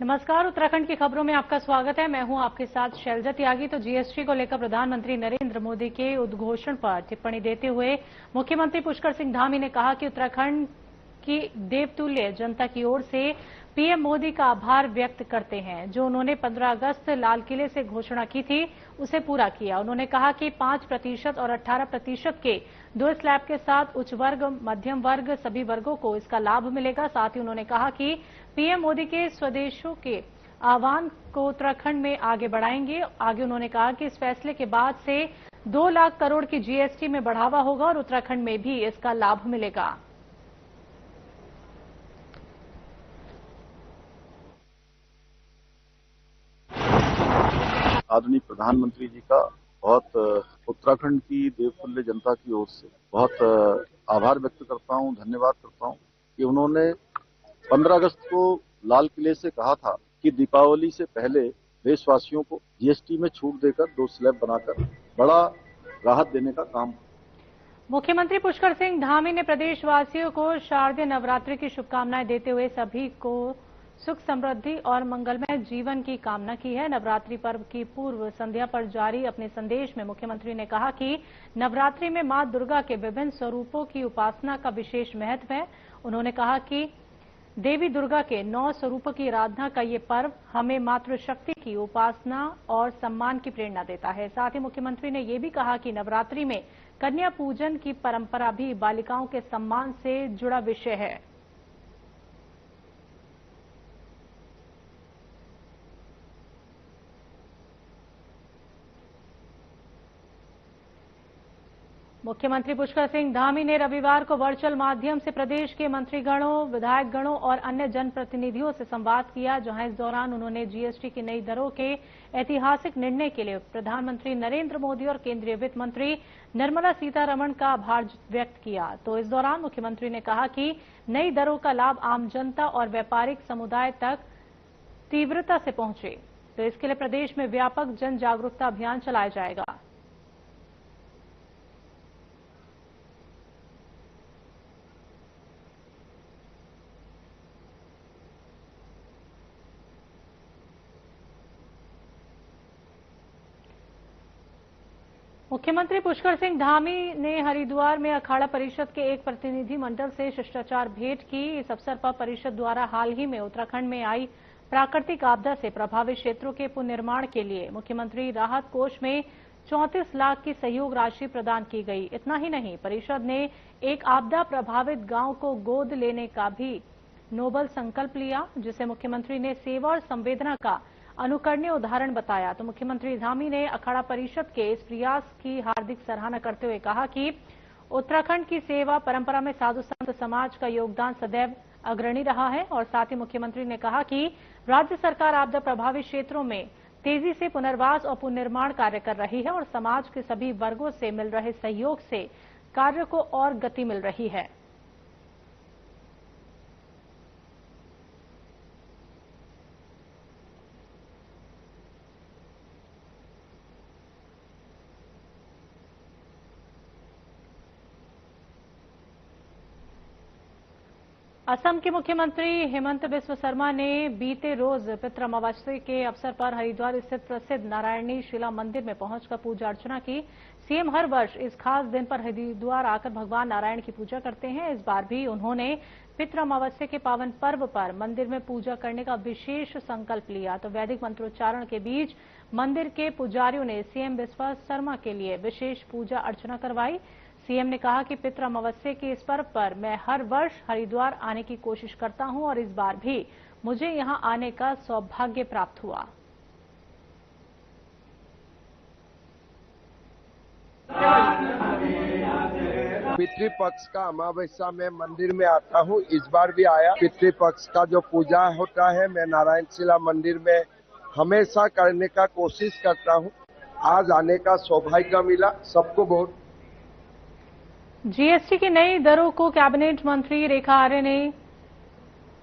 नमस्कार, उत्तराखंड की खबरों में आपका स्वागत है। मैं हूं आपके साथ शैलजा त्यागी। तो जीएसटी को लेकर प्रधानमंत्री नरेंद्र मोदी के उद्घोषण पर टिप्पणी देते हुए मुख्यमंत्री पुष्कर सिंह धामी ने कहा कि उत्तराखंड की देवतुल्य जनता की ओर से पीएम मोदी का आभार व्यक्त करते हैं। जो उन्होंने 15 अगस्त लाल किले से घोषणा की थी उसे पूरा किया। उन्होंने कहा कि 5% और 18% के 2 स्लैब के साथ उच्च वर्ग, मध्यम वर्ग, सभी वर्गों को इसका लाभ मिलेगा। साथ ही उन्होंने कहा कि पीएम मोदी के स्वदेशों के आह्वान को उत्तराखंड में आगे बढ़ाएंगे। आगे उन्होंने कहा कि इस फैसले के बाद से 2 लाख करोड़ की जीएसटी में बढ़ावा होगा और उत्तराखंड में भी इसका लाभ मिलेगा। आदरणीय प्रधानमंत्री जी का बहुत उत्तराखंड की देवतुल्य जनता की ओर से बहुत आभार व्यक्त करता हूं, धन्यवाद करता हूं कि उन्होंने 15 अगस्त को लाल किले से कहा था कि दीपावली से पहले देशवासियों को जीएसटी में छूट देकर 2 स्लैब बनाकर बड़ा राहत देने का काम। मुख्यमंत्री पुष्कर सिंह धामी ने प्रदेशवासियों को शारदीय नवरात्रि की शुभकामनाएं देते हुए सभी को सुख समृद्धि और मंगलमय जीवन की कामना की है। नवरात्रि पर्व की पूर्व संध्या पर जारी अपने संदेश में मुख्यमंत्री ने कहा कि नवरात्रि में मां दुर्गा के विभिन्न स्वरूपों की उपासना का विशेष महत्व है। उन्होंने कहा कि देवी दुर्गा के 9 स्वरूपों की आराधना का ये पर्व हमें मातृशक्ति की उपासना और सम्मान की प्रेरणा देता है। साथ ही मुख्यमंत्री ने ये भी कहा कि नवरात्रि में कन्या पूजन की परंपरा भी बालिकाओं के सम्मान से जुड़ा विषय है। मुख्यमंत्री पुष्कर सिंह धामी ने रविवार को वर्चुअल माध्यम से प्रदेश के मंत्रीगणों, विधायकगणों और अन्य जनप्रतिनिधियों से संवाद किया, जहां इस दौरान उन्होंने जीएसटी की नई दरों के ऐतिहासिक निर्णय के लिए प्रधानमंत्री नरेंद्र मोदी और केंद्रीय वित्त मंत्री निर्मला सीतारमण का आभार व्यक्त किया। तो इस दौरान मुख्यमंत्री ने कहा कि नई दरों का लाभ आम जनता और व्यापारिक समुदाय तक तीव्रता से पहुंचे, तो इसके लिए प्रदेश में व्यापक जन जागरूकता अभियान चलाया जाएगा। मुख्यमंत्री पुष्कर सिंह धामी ने हरिद्वार में अखाड़ा परिषद के एक प्रतिनिधि मंडल से शिष्टाचार भेंट की। इस अवसर पर परिषद द्वारा हाल ही में उत्तराखंड में आई प्राकृतिक आपदा से प्रभावित क्षेत्रों के पुनर्निर्माण के लिए मुख्यमंत्री राहत कोष में 34 लाख की सहयोग राशि प्रदान की गई। इतना ही नहीं, परिषद ने एक आपदा प्रभावित गांव को गोद लेने का भी नोबल संकल्प लिया, जिसे मुख्यमंत्री ने सेवा और संवेदना का अनुकरणीय उदाहरण बताया। तो मुख्यमंत्री धामी ने अखाड़ा परिषद के इस प्रयास की हार्दिक सराहना करते हुए कहा कि उत्तराखंड की सेवा परंपरा में साधु संत समाज का योगदान सदैव अग्रणी रहा है। और साथ ही मुख्यमंत्री ने कहा कि राज्य सरकार आपदा प्रभावित क्षेत्रों में तेजी से पुनर्वास और पुनर्निर्माण कार्य कर रही है और समाज के सभी वर्गों से मिल रहे सहयोग से कार्य को और गति मिल रही है। असम के मुख्यमंत्री हेमंत बिस्व शर्मा ने बीते रोज पितृ अमावस्या के अवसर पर हरिद्वार स्थित प्रसिद्ध नारायणी शिला मंदिर में पहुंचकर पूजा अर्चना की। सीएम हर वर्ष इस खास दिन पर हरिद्वार आकर भगवान नारायण की पूजा करते हैं। इस बार भी उन्होंने पितृ अमावस्या के पावन पर्व पर मंदिर में पूजा करने का विशेष संकल्प लिया। तो वैदिक मंत्रोच्चारण के बीच मंदिर के पुजारियों ने सीएम बिस्व शर्मा के लिए विशेष पूजा अर्चना करवाई। सीएम ने कहा कि पितृ अमावस्या के इस पर्व पर मैं हर वर्ष हरिद्वार आने की कोशिश करता हूं और इस बार भी मुझे यहां आने का सौभाग्य प्राप्त हुआ। पितृपक्ष का अमावस्या में मंदिर में आता हूँ, इस बार भी आया। पितृपक्ष का जो पूजा होता है मैं नारायण शिला मंदिर में हमेशा करने का कोशिश करता हूँ। आज आने का सौभाग्य मिला। सबको बहुत। जीएसटी की नई दरों को कैबिनेट मंत्री रेखा आर्य ने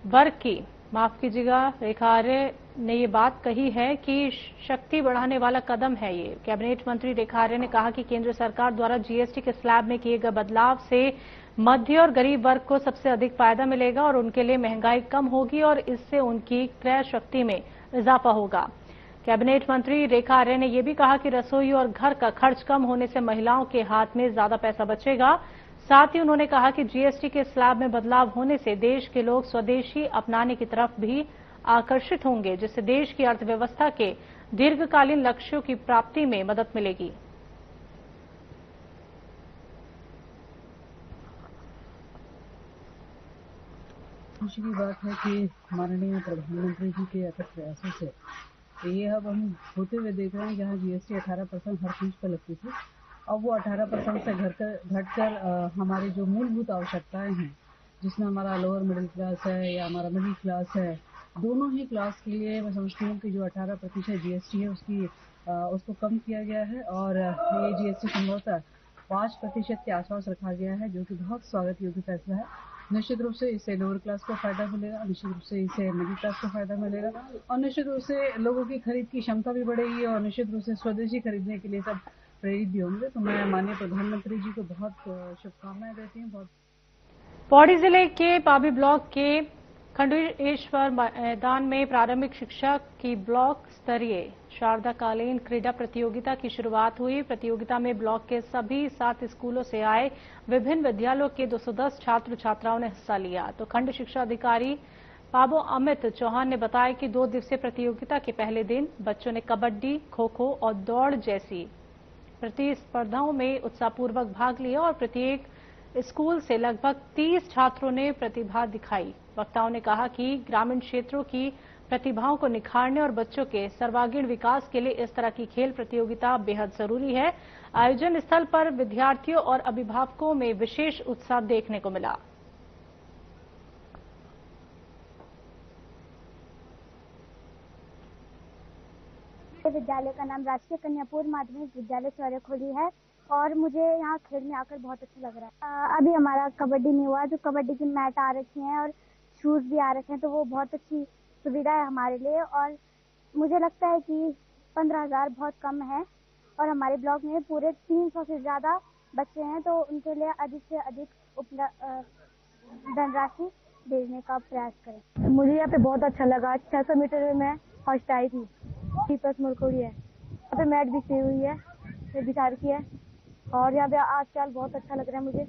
वर्ग की माफ कीजिएगा, रेखा आर्य ने ये बात कही है कि शक्ति बढ़ाने वाला कदम है ये। कैबिनेट मंत्री रेखा आर्य ने कहा कि केंद्र सरकार द्वारा जीएसटी के स्लैब में किए गए बदलाव से मध्य और गरीब वर्ग को सबसे अधिक फायदा मिलेगा और उनके लिए महंगाई कम होगी और इससे उनकी क्रय शक्ति में इजाफा होगा। कैबिनेट मंत्री रेखा आर्य ने यह भी कहा कि रसोई और घर का खर्च कम होने से महिलाओं के हाथ में ज्यादा पैसा बचेगा। साथ ही उन्होंने कहा कि जीएसटी के स्लैब में बदलाव होने से देश के लोग स्वदेशी अपनाने की तरफ भी आकर्षित होंगे, जिससे देश की अर्थव्यवस्था के दीर्घकालीन लक्ष्यों की प्राप्ति में मदद मिलेगी। खुशी की बात है कि माननीय प्रधानमंत्री जी के अथक प्रयासों से ये अब हम होते हुए देख रहे हैं, जहाँ जीएसटी 18% हर चीज पर लगती थी, अब वो 18% से घटकर हमारी जो मूलभूत आवश्यकताएं हैं, जिसमें हमारा लोअर मिडिल क्लास है या हमारा मिडिल क्लास है, दोनों ही क्लास के लिए मैं समझती हूँ कि जो 18% जीएसटी है उसको कम किया गया है और ये जीएसटी संभवतः 5% के आसपास रखा गया है, जो कि बहुत स्वागत योग्य फैसला है। निश्चित रूप से इससे लोअर क्लास को फायदा मिलेगा, निश्चित रूप से इससे मिडिल क्लास को फायदा मिलेगा और निश्चित रूप से लोगों की खरीद की क्षमता भी बढ़ेगी और निश्चित रूप से स्वदेशी खरीदने के लिए सब प्रेरित भी होंगे। तो मैं माननीय प्रधानमंत्री जी को बहुत शुभकामनाएं देती हूँ। पौड़ी जिले के पाबी ब्लॉक के खंडेश्वर मैदान में प्रारंभिक शिक्षा की ब्लॉक स्तरीय शारदाकालीन क्रीडा प्रतियोगिता की शुरुआत हुई। प्रतियोगिता में ब्लॉक के सभी 7 स्कूलों से आए विभिन्न विद्यालयों के 210 छात्र छात्राओं ने हिस्सा लिया। तो खंड शिक्षा अधिकारी पाबो अमित चौहान ने बताया कि 2 दिवसीय प्रतियोगिता के पहले दिन बच्चों ने कबड्डी, खो खो और दौड़ जैसी प्रतिस्पर्धाओं में उत्साहपूर्वक भाग लिया और प्रत्येक स्कूल से लगभग 30 छात्रों ने प्रतिभा दिखाई। वक्ताओं ने कहा कि ग्रामीण क्षेत्रों की प्रतिभाओं को निखारने और बच्चों के सर्वांगीण विकास के लिए इस तरह की खेल प्रतियोगिता बेहद जरूरी है। आयोजन स्थल पर विद्यार्थियों और अभिभावकों में विशेष उत्साह देखने को मिला। विद्यालय का नाम राजकीय कन्या पूर्व माध्यमिक विद्यालय सौर्यखोली है और मुझे यहाँ खेल में आकर बहुत अच्छा लग रहा है। अभी हमारा कबड्डी नहीं हुआ, जो कबड्डी की मैट आ रखी हैं और शूज भी आ रखे हैं, तो वो बहुत अच्छी सुविधा है हमारे लिए और मुझे लगता है कि 15,000 बहुत कम है और हमारे ब्लॉक में पूरे 300 से ज्यादा बच्चे हैं, तो उनके लिए अधिक से अधिक धनराशि भेजने का प्रयास करें। मुझे यहाँ पे बहुत अच्छा लगा। 600 मीटर में मैं फर्स्ट आई थी। दीपक मुरकोड़ी है, यहाँ पे मैट बिछी हुई है, बिछा रखी है और यहाँ पे आजकल बहुत अच्छा लग रहा है। मुझे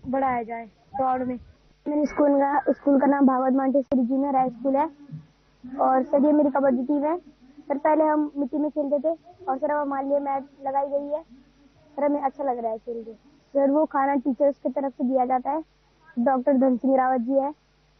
बढ़ाया जाए दौड़ में। मेरे स्कूल का नाम Bhagwat Montessori junior high school है और सर ये मेरी कबड्डी टीम है। सर पहले हम मिट्टी में खेलते थे और सर अब हमारे लिए मैट लगाई गई है। सर हमें अच्छा लग रहा है खेल के। सर वो खाना टीचर्स की तरफ से दिया जाता है। डॉक्टर धन सिंह रावत जी है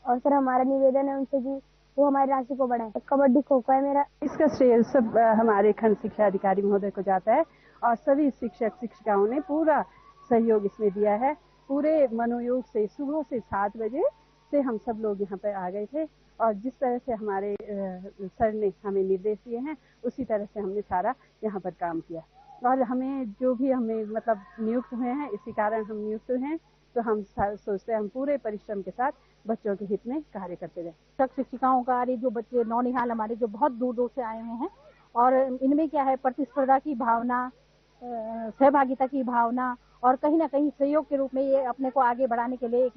और सर हमारा निवेदन है उनसे कि वो हमारी राशि को बढ़ाए। कबड्डी खो खो है मेरा। इसका श्रेय सब हमारे खंड शिक्षा अधिकारी महोदय को जाता है और सभी शिक्षक शिक्षिकाओं ने पूरा सहयोग इसमें दिया है। पूरे मनोयोग से सुबह से 7 बजे से हम सब लोग यहाँ पर आ गए थे और जिस तरह से हमारे सर ने हमें निर्देश दिए हैं उसी तरह से हमने सारा यहाँ पर काम किया और हमें जो भी हमें मतलब नियुक्त हुए हैं, इसी कारण हम नियुक्त हुए हैं। तो हम सोचते हैं हम पूरे परिश्रम के साथ बच्चों के हित में कार्य करते रहे। शिक्षक शिक्षिकाओं का जो बच्चे नौनिहाल हमारे जो बहुत दूर दूर से आए हुए हैं और इनमें क्या है प्रतिस्पर्धा की भावना, सहभागिता की भावना और कहीं ना कहीं सहयोग के रूप में ये अपने को आगे बढ़ाने के लिए एक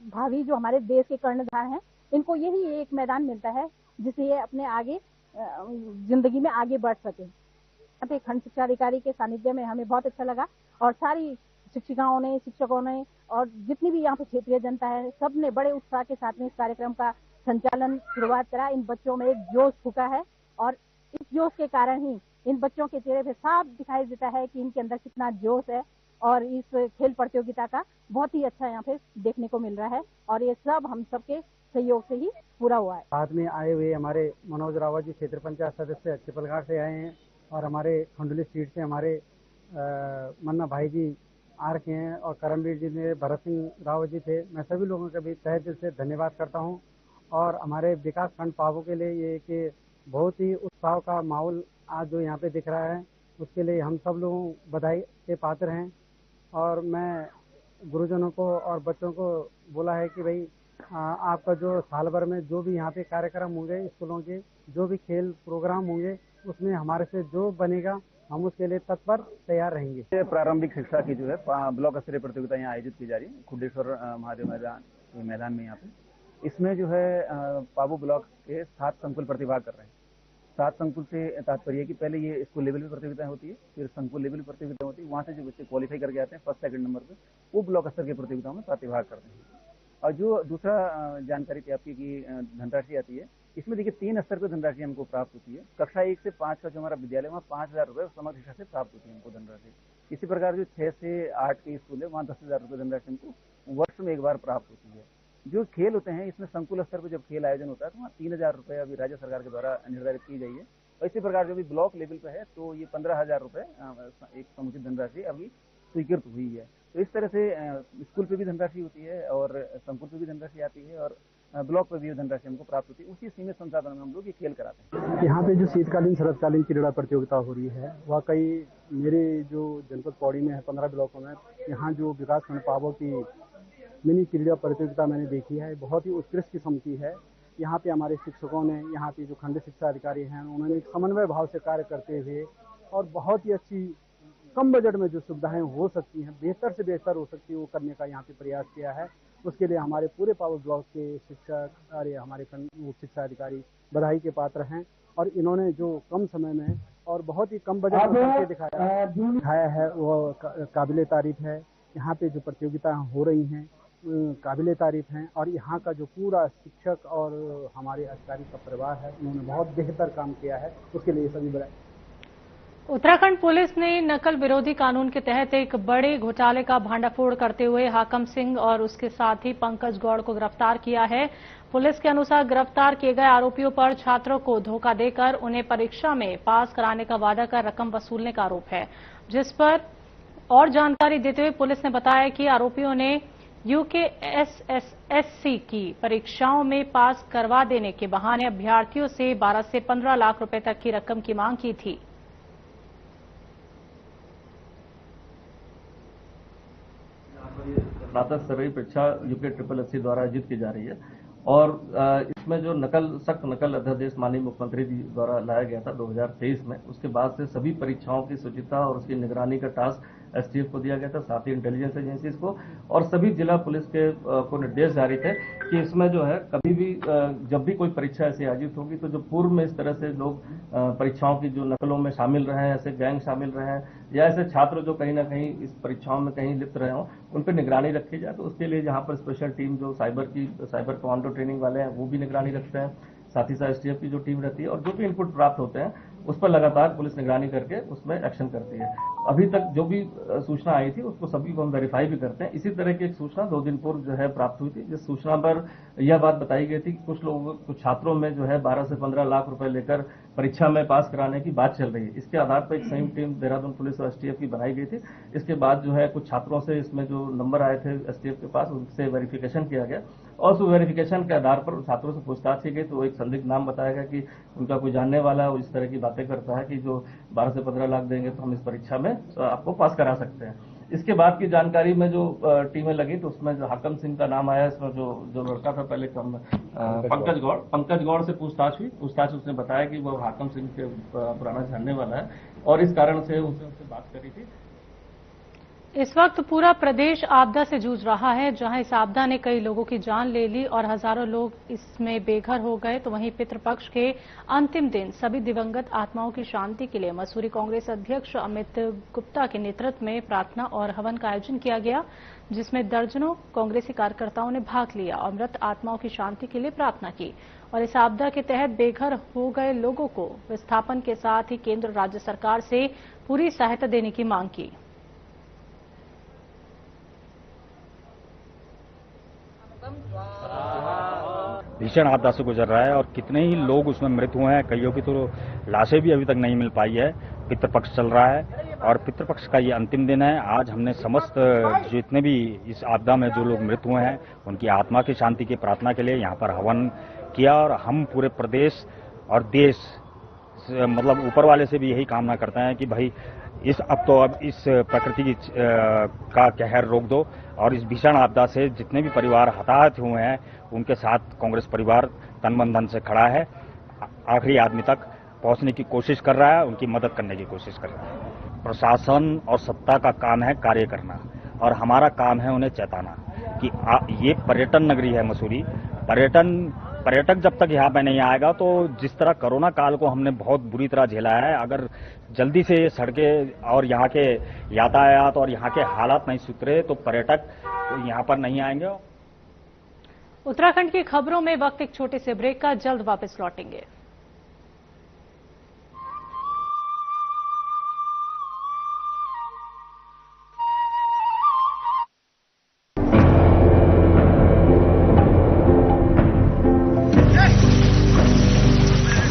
भावी जो हमारे देश के कर्णधार हैं, इनको यही एक मैदान मिलता है जिससे ये अपने आगे जिंदगी में आगे बढ़ सके। खंड शिक्षा अधिकारी के सानिध्य में हमें बहुत अच्छा लगा और सारी शिक्षिकाओं ने, शिक्षकों ने और जितनी भी यहाँ पे क्षेत्रीय जनता है, सब ने बड़े उत्साह के साथ में इस कार्यक्रम का संचालन शुरुआत करा। इन बच्चों में एक जोश फूका है और इस जोश के कारण ही इन बच्चों के चेहरे पे साफ दिखाई देता है कि इनके अंदर कितना जोश है और इस खेल प्रतियोगिता का बहुत ही अच्छा यहाँ पे देखने को मिल रहा है और ये सब हम सबके सहयोग से ही पूरा हुआ है। साथ में आए हुए हमारे मनोज रावत जी क्षेत्र पंचायत सदस्य चिपलघाट से आए हैं और हमारे खंडोली सीट से हमारे मन्ना भाई जी आ रखे हैं और करमवीर जी ने भरत सिंह रावत जी थे। मैं सभी लोगों का भी तहे दिल से धन्यवाद करता हूं और हमारे विकास खंड पाबो के लिए ये कि बहुत ही उत्साह का माहौल आज जो यहाँ पे दिख रहा है उसके लिए हम सब लोग बधाई के पात्र हैं और मैं गुरुजनों को और बच्चों को बोला है कि भाई आपका जो साल भर में जो भी यहाँ पे कार्यक्रम होंगे, स्कूलों के जो भी खेल प्रोग्राम होंगे, उसमें हमारे से जो बनेगा हम उसके लिए तत्पर तैयार रहेंगे। प्रारंभिक शिक्षा की जो है ब्लॉक स्तरीय प्रतियोगिता यहाँ आयोजित की जा रही है खुडेश्वर महादेव मैदान में। यहाँ पे इसमें जो है पाबू ब्लॉक के 7 संकुल प्रतिभाग कर रहे हैं। 7 संकुल से तात्पर्य कि पहले ये स्कूल लेवल की प्रतियोगिता होती है, फिर संकुल लेवल की प्रतियोगिता होती है, वहाँ से जो बच्चे क्वालिफाई करके आते हैं फर्स्ट सेकंड नंबर पे, वो ब्लॉक स्तर की प्रतियोगिताओं में प्रतिभाग करते हैं। और जो दूसरा जानकारी थी आपकी कि धनराशि आती है, इसमें देखिए 3 स्तर पर धनराशि हमको प्राप्त होती है। कक्षा 1 से 5 का जो हमारा विद्यालय वहाँ 5,000 रुपये समग्र शिक्षा से प्राप्त होती है हमको धनराशि। इसी प्रकार जो 6 से 8 के स्कूल है वहाँ 10,000 रुपये धनराशि हमको वर्ष में एक बार प्राप्त होती है। जो खेल होते हैं इसमें संकुल स्तर पर जब खेल आयोजन होता है तो वहाँ 3,000 रुपये अभी राज्य सरकार के द्वारा निर्धारित की गई है। और इसी प्रकार जो भी ब्लॉक लेवल पे है तो ये 15,000 रुपये एक समुचित धनराशि अभी स्वीकृत हुई है। तो इस तरह से स्कूल पे भी धनराशि होती है और संकुल पे भी धनराशि आती है और ब्लॉक पे भी धनराशि हमको प्राप्त होती है। उसी सीमित संसाधन में हम लोग ये खेल कराते हैं। यहाँ पे जो शीतकालीन शरतकालीन क्रीड़ा प्रतियोगिता हो रही है, वाकई मेरे जो जनपद पौड़ी में है 15 ब्लॉकों में, यहाँ जो विकास खंड पाबो की मिनी क्रीड़ा प्रतियोगिता मैंने देखी है, बहुत ही उत्कृष्ट किस्म की है। यहाँ पे हमारे शिक्षकों ने, यहाँ पे जो खंड शिक्षा अधिकारी हैं, उन्होंने एक समन्वय भाव से कार्य करते हुए और बहुत ही अच्छी कम बजट में जो सुविधाएं हो सकती हैं, बेहतर से बेहतर हो सकती है, वो करने का यहाँ पे प्रयास किया है। उसके लिए हमारे पूरे पावर ब्लॉक के शिक्षक और हमारे खंड शिक्षा अधिकारी बधाई के पात्र हैं। और इन्होंने जो कम समय में और बहुत ही कम बजट में करके दिखाया है वो काबिले तारीफ है। यहाँ पे जो प्रतियोगिताएं हो रही हैं काबिले तारीफ हैं और यहाँ का जो पूरा शिक्षक और हमारे अधिकारी का परिवार है, उन्होंने बहुत बेहतर काम किया है, उसके लिए सभी बधाई। उत्तराखंड पुलिस ने नकल विरोधी कानून के तहत एक बड़े घोटाले का भांडाफोड़ करते हुए हाकम सिंह और उसके साथी पंकज गौड़ को गिरफ्तार किया है। पुलिस के अनुसार गिरफ्तार किए गए आरोपियों पर छात्रों को धोखा देकर उन्हें परीक्षा में पास कराने का वादा कर रकम वसूलने का आरोप है, जिस पर और जानकारी देते हुए पुलिस ने बताया कि आरोपियों ने UKSSSC की परीक्षाओं में पास करवा देने के बहाने अभ्यर्थियों से 12 से 15 लाख रुपए तक की रकम की मांग की थी। स्नातक स्तरीय परीक्षा UKSSC द्वारा आयोजित की जा रही है और इसमें जो सख्त नकल अध्यादेश माननीय मुख्यमंत्री जी द्वारा लाया गया था 2023 में, उसके बाद से सभी परीक्षाओं की शुचिता और उसकी निगरानी का टास्क STF को दिया गया था, साथ ही इंटेलिजेंस एजेंसीज को, और सभी जिला पुलिस के को निर्देश जारी थे कि इसमें जो है कभी भी जब भी कोई परीक्षा ऐसी आयोजित होगी तो जो पूर्व में इस तरह से लोग परीक्षाओं की जो नकलों में शामिल रहे हैं, ऐसे गैंग शामिल रहे हैं या ऐसे छात्र जो कहीं ना कहीं इस परीक्षाओं में कहीं लिप्त रहे हों, उन पर निगरानी रखी जाए। तो उसके लिए यहाँ पर स्पेशल टीम जो साइबर कमांडो ट्रेनिंग वाले हैं वो भी निगरानी रखते हैं, साथ ही साथ STF की जो टीम रहती है और जो भी इनपुट प्राप्त होते हैं उस पर लगातार पुलिस निगरानी करके उसमें एक्शन करती है। अभी तक जो भी सूचना आई थी उसको सभी को हम वेरीफाई भी करते हैं। इसी तरह की एक सूचना 2 दिन पूर्व जो है प्राप्त हुई थी, जिस सूचना पर यह बात बताई गई थी कि कुछ छात्रों में जो है 12 से 15 लाख रुपए लेकर परीक्षा में पास कराने की बात चल रही है। इसके आधार पर एक संयुक्त टीम देहरादून पुलिस और STF की बनाई गई थी। इसके बाद जो है कुछ छात्रों से इसमें जो नंबर आए थे STF के पास, उनसे वेरिफिकेशन किया गया और उस वेरिफिकेशन के आधार पर छात्रों से पूछताछ की गई तो एक संदिग्ध नाम बताया गया कि उनका कोई जानने वाला है, इस तरह की बातें करता है कि जो 12 से 15 लाख देंगे तो हम इस परीक्षा में आपको पास करा सकते हैं। इसके बाद की जानकारी में जो टीमें लगी तो उसमें जो हाकम सिंह का नाम आया, इसमें जो लड़का था पहले पंकज गौड़ से पूछताछ हुई। उसने बताया कि वो हाकम सिंह के पुराना जानने वाला है और इस कारण से उनसे बात करी थी। इस वक्त पूरा प्रदेश आपदा से जूझ रहा है, जहां इस आपदा ने कई लोगों की जान ले ली और हजारों लोग इसमें बेघर हो गए। तो वहीं पितृपक्ष के अंतिम दिन सभी दिवंगत आत्माओं की शांति के लिए मसूरी कांग्रेस अध्यक्ष अमित गुप्ता के नेतृत्व में प्रार्थना और हवन का आयोजन किया गया, जिसमें दर्जनों कांग्रेसी कार्यकर्ताओं ने भाग लिया और मृत आत्माओं की शांति के लिए प्रार्थना की और इस आपदा के तहत बेघर हो गए लोगों को विस्थापन के साथ ही केंद्र राज्य सरकार से पूरी सहायता देने की मांग की। भीषण आपदा से गुजर रहा है और कितने ही लोग उसमें मृत हुए हैं, कईयों की तो लाशें भी अभी तक नहीं मिल पाई है। पितृपक्ष चल रहा है और पितृपक्ष का ये अंतिम दिन है। आज हमने समस्त जितने भी इस आपदा में जो लोग मृत हुए हैं उनकी आत्मा की शांति की प्रार्थना के लिए यहाँ पर हवन किया और हम पूरे प्रदेश और देश मतलब ऊपर वाले से भी यही कामना करते हैं कि भाई अब इस प्रकृति की का कहर रोक दो और इस भीषण आपदा से जितने भी परिवार हताहत हुए हैं उनके साथ कांग्रेस परिवार तन मन धन से खड़ा है, आखिरी आदमी तक पहुंचने की कोशिश कर रहा है, उनकी मदद करने की कोशिश कर रहा है। प्रशासन और सत्ता का काम है कार्य करना और हमारा काम है उन्हें चेताना कि ये पर्यटन नगरी है मसूरी। पर्यटक जब तक यहाँ पे नहीं आएगा तो जिस तरह कोरोना काल को हमने बहुत बुरी तरह झेला है, अगर जल्दी से सड़कें और यहाँ के यातायात और यहाँ के हालात नहीं सुधरे तो पर्यटक यहाँ पर नहीं आएंगे। उत्तराखंड की खबरों में वक्त एक छोटे से ब्रेक का, जल्द वापस लौटेंगे।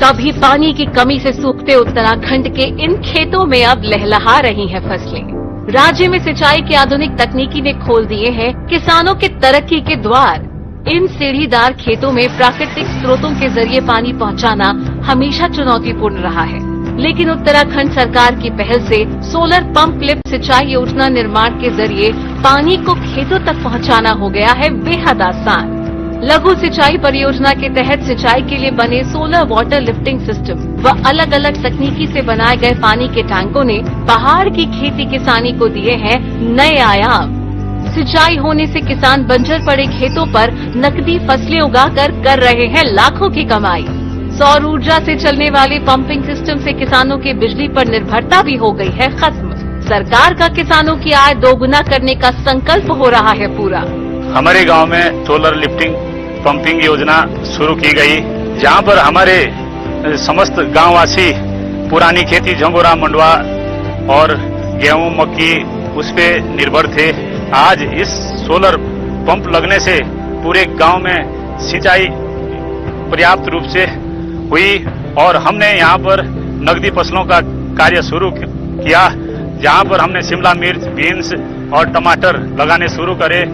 तभी पानी की कमी से सूखते उत्तराखंड के इन खेतों में अब लहलहा रही हैं फसलें। राज्य में सिंचाई की आधुनिक तकनीकी ने खोल दिए हैं किसानों के तरक्की के द्वार। इन सीढ़ीदार खेतों में प्राकृतिक स्रोतों के जरिए पानी पहुंचाना हमेशा चुनौतीपूर्ण रहा है, लेकिन उत्तराखंड सरकार की पहल से सोलर पंप लिफ्ट सिंचाई योजना निर्माण के जरिए पानी को खेतों तक पहुंचाना हो गया है बेहद आसान। लघु सिंचाई परियोजना के तहत सिंचाई के लिए बने सोलर वाटर लिफ्टिंग सिस्टम व अलग अलग तकनीकी से बनाए गए पानी के टैंकों ने पहाड़ की खेती किसानी को दिए हैं नए आयाम। सिंचाई होने से किसान बंजर पड़े खेतों पर नकदी फसलें उगाकर कर रहे हैं लाखों की कमाई। सौर ऊर्जा से चलने वाले पंपिंग सिस्टम से किसानों की बिजली पर निर्भरता भी हो गई है खत्म। सरकार का किसानों की आय दोगुना करने का संकल्प हो रहा है पूरा। हमारे गांव में सोलर लिफ्टिंग पंपिंग योजना शुरू की गई, जहां पर हमारे समस्त गांववासी पुरानी खेती झंगोरा मंडवा और गेहूं मक्की उस पे निर्भर थे। आज इस सोलर पंप लगने से पूरे गांव में सिंचाई पर्याप्त रूप से हुई और हमने यहां पर नकदी फसलों का कार्य शुरू किया, जहां पर हमने शिमला मिर्च, बीन्स और टमाटर लगाने शुरू करे।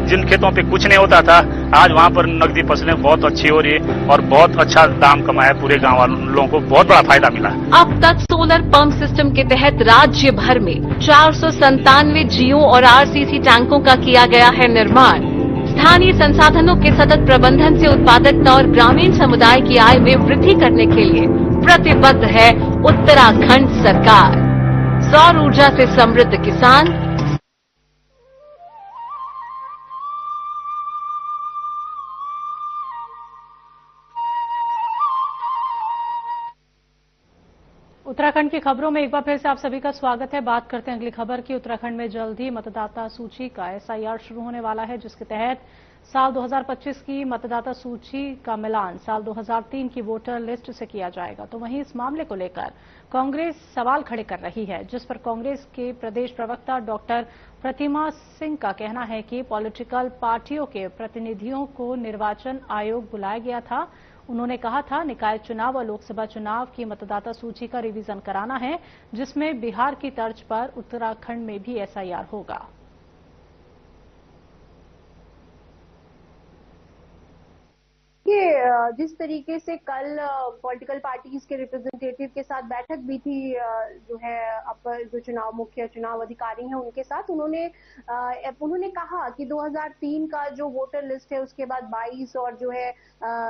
जिन खेतों पे कुछ नहीं होता था, आज वहां पर नकदी फसलें बहुत अच्छी हो रही है और बहुत अच्छा दाम कमाया, पूरे गांव वालों को बहुत बड़ा फायदा मिला। अब तक सोलर पंप सिस्टम के तहत राज्य भर में 497 जियो और आरसीसी टैंकों का किया गया है निर्माण। स्थानीय संसाधनों के सतत प्रबंधन से उत्पादकता और ग्रामीण समुदाय की आय में वृद्धि करने के लिए प्रतिबद्ध है उत्तराखंड सरकार। सौर ऊर्जा से समृद्ध किसान, उत्तराखंड की खबरों में एक बार फिर से आप सभी का स्वागत है। बात करते हैं अगली खबर की। उत्तराखंड में जल्द ही मतदाता सूची का एसआईआर शुरू होने वाला है, जिसके तहत साल 2025 की मतदाता सूची का मिलान साल 2003 की वोटर लिस्ट से किया जाएगा। तो वहीं इस मामले को लेकर कांग्रेस सवाल खड़े कर रही है, जिस पर कांग्रेस के प्रदेश प्रवक्ता डॉक्टर प्रतिमा सिंह का कहना है कि पॉलिटिकल पार्टियों के प्रतिनिधियों को निर्वाचन आयोग बुलाया गया था। उन्होंने कहा था निकाय चुनाव और लोकसभा चुनाव की मतदाता सूची का रिवीजन कराना है, जिसमें बिहार की तर्ज पर उत्तराखंड में भी एसआईआर होगा। जिस तरीके से कल पॉलिटिकल पार्टीज के रिप्रेजेंटेटिव के साथ बैठक भी थी, जो है अपर जो मुख्य चुनाव अधिकारी हैं उनके साथ, उन्होंने कहा कि 2003 का जो वोटर लिस्ट है उसके बाद 22 और जो है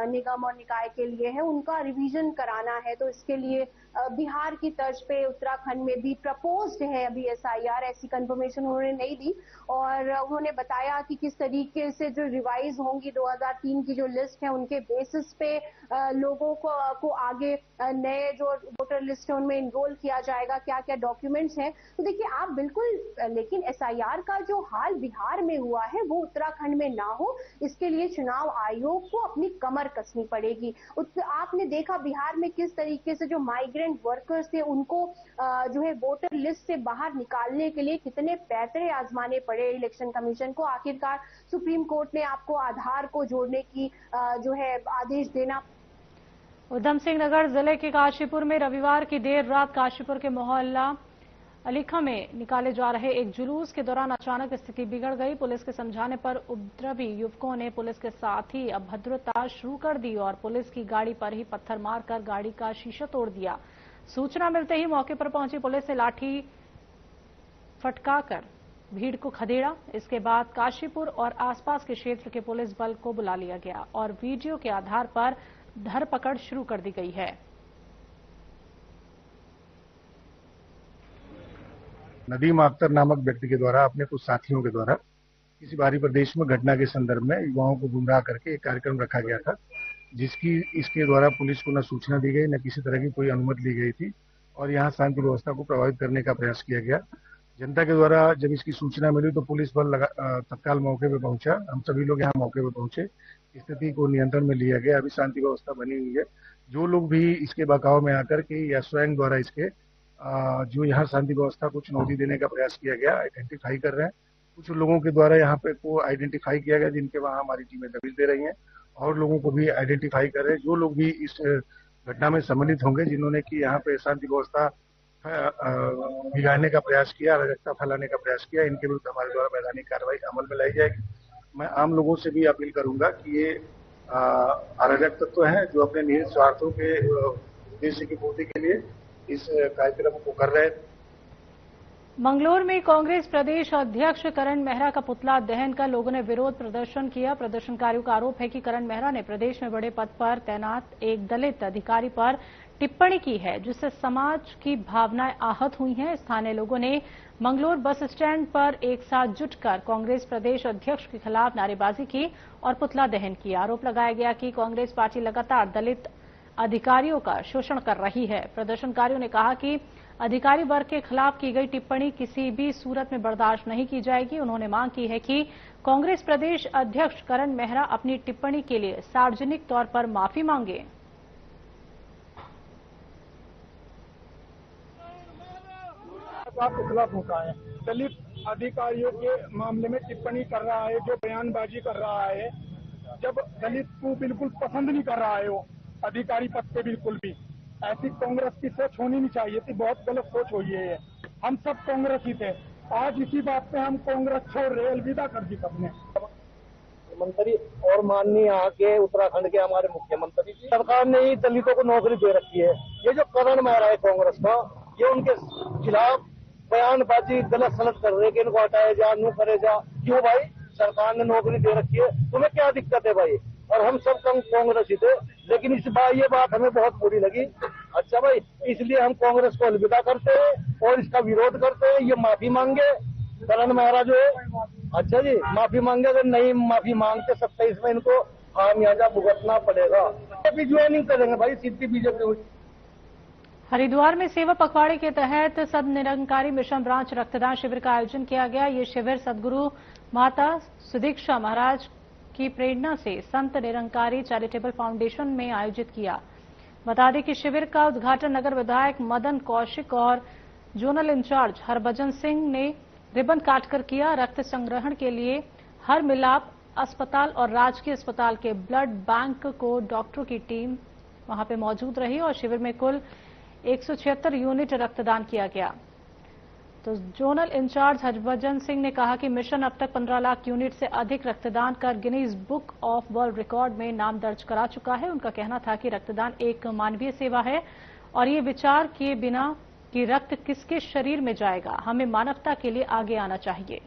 निगम और निकाय के लिए है उनका रिवीजन कराना है। तो इसके लिए बिहार की तर्ज पे उत्तराखंड में भी प्रपोज्ड है अभी एसआईआर। ऐसी कंफर्मेशन उन्होंने नहीं दी और उन्होंने बताया कि किस तरीके से जो रिवाइज होंगी 2003 की जो लिस्ट है उनके बेसिस पे लोगों को आगे नए जो वोटर लिस्ट है उनमें इनरोल किया जाएगा, क्या क्या डॉक्यूमेंट्स हैं। तो देखिए आप बिल्कुल, लेकिन एसआईआर का जो हाल बिहार में हुआ है वो उत्तराखंड में ना हो, इसके लिए चुनाव आयोग को अपनी कमर कसनी पड़ेगी। आपने देखा बिहार में किस तरीके से जो माइग्रेंट वर्कर्स थे उनको जो है वोटर लिस्ट से बाहर निकालने के लिए कितने पैतरे आजमाने पड़े इलेक्शन कमीशन को। आखिरकार सुप्रीम कोर्ट ने आपको आधार को जोड़ने की जो है आदेश देना। उधम सिंह नगर जिले के काशीपुर में रविवार की देर रात काशीपुर के मोहल्ला अलीखा में निकाले जा रहे एक जुलूस के दौरान अचानक स्थिति बिगड़ गई। पुलिस के समझाने पर उपद्रवी युवकों ने पुलिस के साथ ही अभद्रता शुरू कर दी और पुलिस की गाड़ी पर ही पत्थर मारकर गाड़ी का शीशा तोड़ दिया। सूचना मिलते ही मौके पर पहुंची पुलिस ने लाठी फटकाकर भीड़ को खदेड़ा। इसके बाद काशीपुर और आसपास के क्षेत्र के पुलिस बल को बुला लिया गया और वीडियो के आधार पर धरपकड़ शुरू कर दी गई है। नदीम अख्तर नामक व्यक्ति के द्वारा अपने कुछ साथियों के द्वारा किसी बाहरी प्रदेश में घटना के संदर्भ में युवाओं को गुमराह करके एक कार्यक्रम रखा गया था, जिसकी इसके द्वारा पुलिस को न सूचना दी गई, न किसी तरह की कोई अनुमति ली गई थी और यहाँ शांति व्यवस्था को प्रभावित करने का प्रयास किया गया। जनता के द्वारा जब इसकी सूचना मिली तो पुलिस बल तत्काल मौके पर पहुंचा। हम सभी लोग यहाँ मौके पर पहुंचे, स्थिति को नियंत्रण में लिया गया। अभी शांति व्यवस्था बनी हुई है। जो लोग भी इसके बहकाव में आकर के या स्वयं द्वारा इसके जो यहाँ शांति व्यवस्था को चुनौती देने का प्रयास किया गया, आइडेंटिफाई कर रहे हैं। कुछ लोगों के द्वारा यहाँ पे को आइडेंटिफाई किया गया, जिनके वहाँ हमारी टीमें दबिश दे रही हैं और लोगों को भी आइडेंटिफाई कर रहे हैं। जो लोग भी इस घटना में सम्मिलित होंगे, जिन्होंने कि यहाँ पे शांति व्यवस्था बिगाड़ने का प्रयास किया, अराजकता फैलाने का प्रयास किया, इनके विरुद्ध हमारे द्वारा मैदानी कार्रवाई अमल में लाई जाएगी। मैं आम लोगों से भी अपील करूंगा कि ये अराजक तत्व हैं जो अपने निहित स्वार्थों के उद्देश्य की पूर्ति के लिए इस कार्यक्रम को कर रहे हैं। मंगलौर में कांग्रेस प्रदेश अध्यक्ष करण मेहरा का पुतला दहन कर लोगों ने विरोध प्रदर्शन किया। प्रदर्शनकारियों का आरोप है कि करण मेहरा ने प्रदेश में बड़े पद पर तैनात एक दलित अधिकारी पर टिप्पणी की है, जिससे समाज की भावनाएं आहत हुई हैं। स्थानीय लोगों ने मंगलौर बस स्टैंड पर एक साथ जुटकर कांग्रेस प्रदेश अध्यक्ष के खिलाफ नारेबाजी की और पुतला दहन किया। आरोप लगाया गया कि कांग्रेस पार्टी लगातार दलित अधिकारियों का शोषण कर रही है। प्रदर्शनकारियों ने कहा कि अधिकारी वर्ग के खिलाफ की गई टिप्पणी किसी भी सूरत में बर्दाश्त नहीं की जाएगी। उन्होंने मांग की है कि कांग्रेस प्रदेश अध्यक्ष करण मेहरा अपनी टिप्पणी के लिए सार्वजनिक तौर पर माफी मांगे। पुतला फूंका है, दलित अधिकारियों के मामले में टिप्पणी कर रहा है, जो बयानबाजी कर रहा है, जब दलित को बिल्कुल पसंद नहीं कर रहा है वो अधिकारी पद पे बिल्कुल भी। ऐसी कांग्रेस की सोच होनी नहीं चाहिए थी, बहुत गलत सोच हुई है। हम सब कांग्रेस ही थे, आज इसी बात पे हम कांग्रेस छोड़ रहे, अलविदा कर दी सबने। मंत्री और माननीय यहाँ के उत्तराखंड के हमारे मुख्यमंत्री जी, सरकार ने ही दलितों को नौकरी दे रखी है। ये जो करण मेहरा है कांग्रेस का, ये उनके खिलाफ बयानबाजी गलत सलत कर रहे कि इनको हटाया जा, नू करे जा। क्यों भाई, सरकार ने नौकरी दे रखी है, तुम्हें क्या दिक्कत है भाई? और हम सब कांग्रेस ही थे, लेकिन इस बार ये बात हमें बहुत बुरी लगी। अच्छा भाई, इसलिए हम कांग्रेस को अलविदा करते हैं और इसका विरोध करते हैं। ये माफी मांगे करण मेहरा जो है, अच्छा जी माफी मांगे। अगर नहीं माफी मांगते 27 में इनको खामियाजा भुगतना पड़ेगा। बीजेपी ज्वाइनिंग करेंगे भाई, सीधी बीजेपी। हरिद्वार में सेवा पखवाड़े के तहत सद निरंकारी मिशन ब्रांच रक्तदान शिविर का आयोजन किया गया। ये शिविर सदगुरु माता सुदीक्षा महाराज की प्रेरणा से संत निरंकारी चैरिटेबल फाउंडेशन में आयोजित किया। बता दें कि शिविर का उद्घाटन नगर विधायक मदन कौशिक और जोनल इंचार्ज हरभजन सिंह ने रिबन काटकर किया। रक्त संग्रहण के लिए हर मिलाप अस्पताल और राजकीय अस्पताल के ब्लड बैंक को डॉक्टरों की टीम वहां पे मौजूद रही और शिविर में कुल 176 यूनिट रक्तदान किया गया। तो जोनल इंचार्ज हरभजन सिंह ने कहा कि मिशन अब तक 15 लाख यूनिट से अधिक रक्तदान कर Guinness book of world record में नाम दर्ज करा चुका है। उनका कहना था कि रक्तदान एक मानवीय सेवा है और ये विचार किए बिना कि रक्त किसके शरीर में जाएगा, हमें मानवता के लिए आगे आना चाहिए।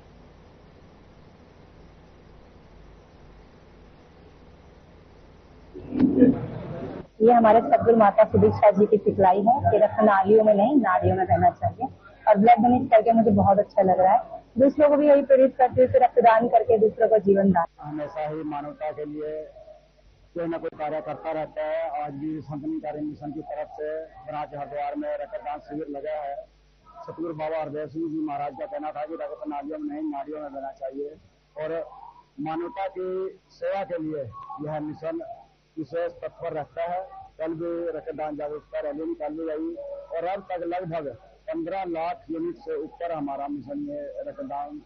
ये हमारे सदगुरु माता सुदीक्षा जी की सिखलाई है कि रक्त नालियों में नहीं नाड़ियों में रहना चाहिए और ब्लड डोनेट करके मुझे बहुत अच्छा लग रहा है। दूसरों को भी यही प्रेरित करते हुए रक्तदान करके दूसरों को जीवन दान। हमेशा ही मानवता के लिए कोई न कोई कार्य करता रहता है। आज भी संत निरंकारी मिशन की तरफ से ब्रांच हरिद्वार में रक्तदान शिविर लगा है। सतगुरु बाबा हरदेव सिंह जी महाराज का कहना था कि रक्त नालियों में नहीं नाड़ियों में रहना चाहिए और मानवता की सेवा के लिए यह मिशन विशेष तत्पर रखता है। कल भी रक्तदान जागरूकता रैली निकाली गई और अब तक लगभग 15 लाख यूनिट से ऊपर हमारा मिशन में रक्तदान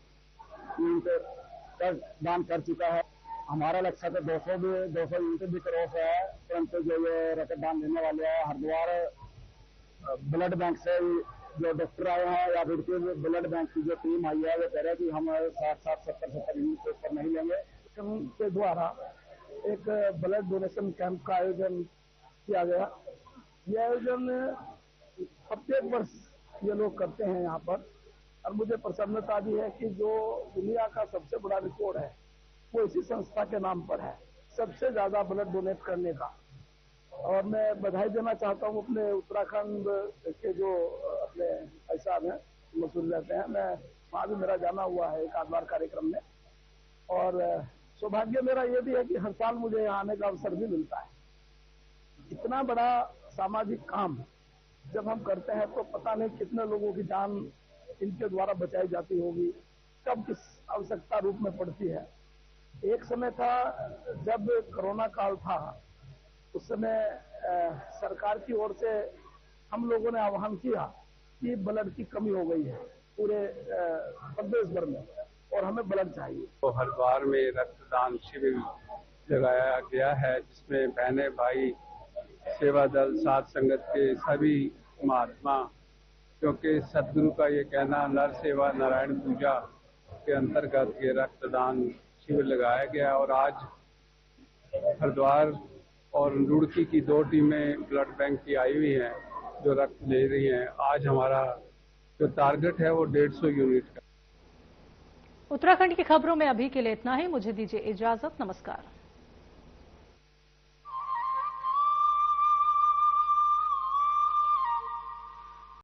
दान कर चुका है। हमारा लक्ष्य तो 200 यूनिट भी क्रॉस है, परंतु जो ये रक्तदान देने वाले हैं हरिद्वार ब्लड बैंक से जो डॉक्टर आए हैं या फिर ब्लड बैंक की जो टीम आई है वो कह रहे हैं कि हम 60-70 यूनिट से ऊपर नहीं लेंगे। के द्वारा एक ब्लड डोनेशन कैंप का आयोजन किया गया। यह आयोजन प्रत्येक वर्ष ये लोग करते हैं यहाँ पर और मुझे प्रसन्नता भी है कि जो दुनिया का सबसे बड़ा रिकॉर्ड है वो इसी संस्था के नाम पर है, सबसे ज्यादा ब्लड डोनेट करने का। और मैं बधाई देना चाहता हूँ अपने उत्तराखंड के जो अपने भाई साहब हैं, मसूर रहते हैं, मैं वहाँ भी मेरा जाना हुआ है एक आधार कार्यक्रम में। और सौभाग्य मेरा ये भी है कि हर साल मुझे यहाँ आने का अवसर भी मिलता है। इतना बड़ा सामाजिक काम जब हम करते हैं तो पता नहीं कितने लोगों की जान इनके द्वारा बचाई जाती होगी, कब किस आवश्यकता रूप में पड़ती है। एक समय था जब कोरोना काल था, उस समय सरकार की ओर से हम लोगों ने आह्वान किया कि ब्लड की कमी हो गई है पूरे प्रदेश भर में और हमें ब्लड चाहिए। तो हरिद्वार में रक्तदान शिविर लगाया गया है, जिसमें बहने भाई, सेवा दल, साध संगत के सभी महात्मा, क्योंकि सदगुरु का ये कहना नर सेवा नारायण पूजा के अंतर्गत ये रक्तदान शिविर लगाया गया। और आज हरिद्वार और रुड़की की 2 टीमें ब्लड बैंक की आई हुई हैं जो रक्त ले रही हैं। आज हमारा जो टारगेट है वो 150 यूनिट का। उत्तराखंड की खबरों में अभी के लिए इतना ही। मुझे दीजिए इजाजत। नमस्कार।